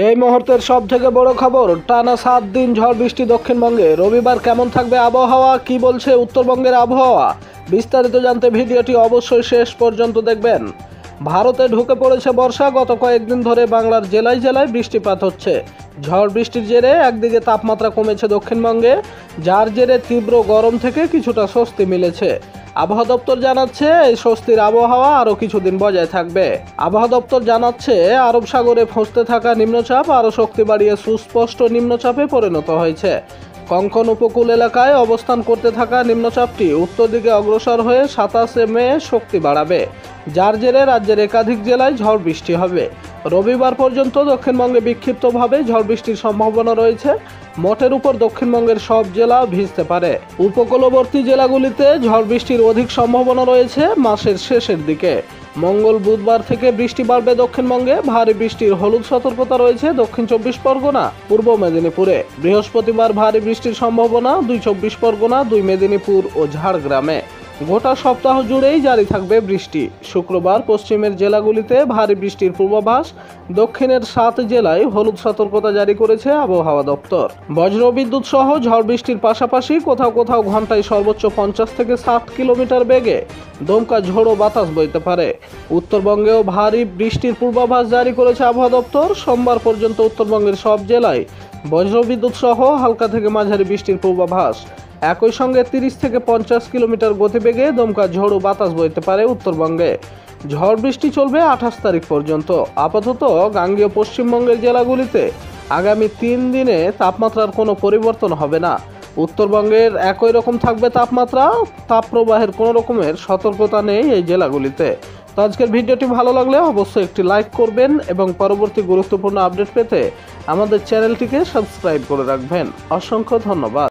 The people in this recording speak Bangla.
এই মুহূর্তের সবথেকে বড় খবর, টানা 7 দিন ঝড় বৃষ্টি দক্ষিণবঙ্গে। রবিবার কেমন থাকবে আবহাওয়া, কি বলছে উত্তরবঙ্গের আবহাওয়া, বিস্তারিত জানতে ভিডিওটি অবশ্যই শেষ পর্যন্ত দেখবেন। ভারতে ঢুকে পড়েছে বর্ষা। গত কয়েকদিন ধরে বাংলার জেলায় জেলায় বৃষ্টিপাত হচ্ছে। ঝড় বৃষ্টির জেরে একদিকে তাপমাত্রা কমেছে দক্ষিণবঙ্গে, যার জেরে তীব্র গরম থেকে কিছুটা স্বস্তি মিলেছে। আবহাওয়া দপ্তর জানাচ্ছে এই স্বস্তির আবহাওয়া আরও কিছুদিন বজায় থাকবে। আবহাওয়া দপ্তর জানাচ্ছে আরব সাগরে ফসতে থাকা নিম্নচাপ আরও শক্তি বাড়িয়ে সুস্পষ্ট নিম্নচাপে পরিণত হয়েছে। কঙ্কন উপকূল এলাকায় অবস্থান করতে থাকা নিম্নচাপটি উত্তর দিকে অগ্রসর হয়ে 27 মে শক্তি বাড়াবে, যার জেরে রাজ্যের একাধিক জেলায় ঝড় বৃষ্টি হবে। রবিবার পর্যন্ত দক্ষিণবঙ্গে বিক্ষিপ্তভাবে ঝড় বৃষ্টির সম্ভাবনা রয়েছে। মোটের উপর দক্ষিণবঙ্গের সব জেলা ভিজতে পারে। উপকূলবর্তী জেলাগুলিতে ঝড় বৃষ্টির অধিক সম্ভাবনা রয়েছে মাসের শেষের দিকে। মঙ্গল বুধবার থেকে বৃষ্টি বাড়বে দক্ষিণবঙ্গে। ভারী বৃষ্টির হলুদ সতর্কতা রয়েছে দক্ষিণ 24 পরগনা, পূর্ব মেদিনীপুরে। বৃহস্পতিবার ভারী বৃষ্টির সম্ভাবনা 2 24 পরগনা, 2 মেদিনীপুর ও ঝাড়গ্রামে। গোটা সপ্তাহ জুড়েই জারি থাকবে বৃষ্টি। শুক্রবার পশ্চিমের জেলাগুলিতে ভারী বৃষ্টির পূর্বাভাস। দক্ষিণের 7 জেলায় হলুদ সতর্কতা জারি করেছে আবহাওয়া দপ্তর। বজ্রবিদ্যুৎ সহ ঝড় বৃষ্টির পাশাপাশি কোথাও কোথাও ঘন্টায় সর্বোচ্চ 50 থেকে 60 কিলোমিটার বেগে দমকা ঝোড়ো বাতাস বইতে পারে। উত্তরবঙ্গেও ভারী বৃষ্টির পূর্বাভাস জারি করেছে আবহাওয়া দপ্তর। সোমবার পর্যন্ত উত্তরবঙ্গের সব জেলায় বজ্রবিদ্যুৎ সহ হালকা থেকে মাঝারি বৃষ্টির পূর্বাভাস। একই সঙ্গে 30 থেকে 50 কিলোমিটার গতিবেগে দমকা ঝোড়ো বাতাস বইতে পারে উত্তরবঙ্গে। ঝড় বৃষ্টি চলবে 28 তারিখ পর্যন্ত। আপাতত গাঙ্গেয় পশ্চিমবঙ্গের জেলাগুলিতে আগামী 3 দিনে তাপমাত্রার কোনো পরিবর্তন হবে না। উত্তরবঙ্গের একই রকম থাকবে তাপমাত্রা। তাপপ্রবাহের কোনো রকমের সতর্কতা নেই এই জেলাগুলিতে। তো আজকের ভিডিওটি ভালো লাগলে অবশ্যই একটি লাইক করবেন এবং পরবর্তী গুরুত্বপূর্ণ আপডেট পেতে আমাদের চ্যানেলটিকে সাবস্ক্রাইব করে রাখবেন। অসংখ্য ধন্যবাদ।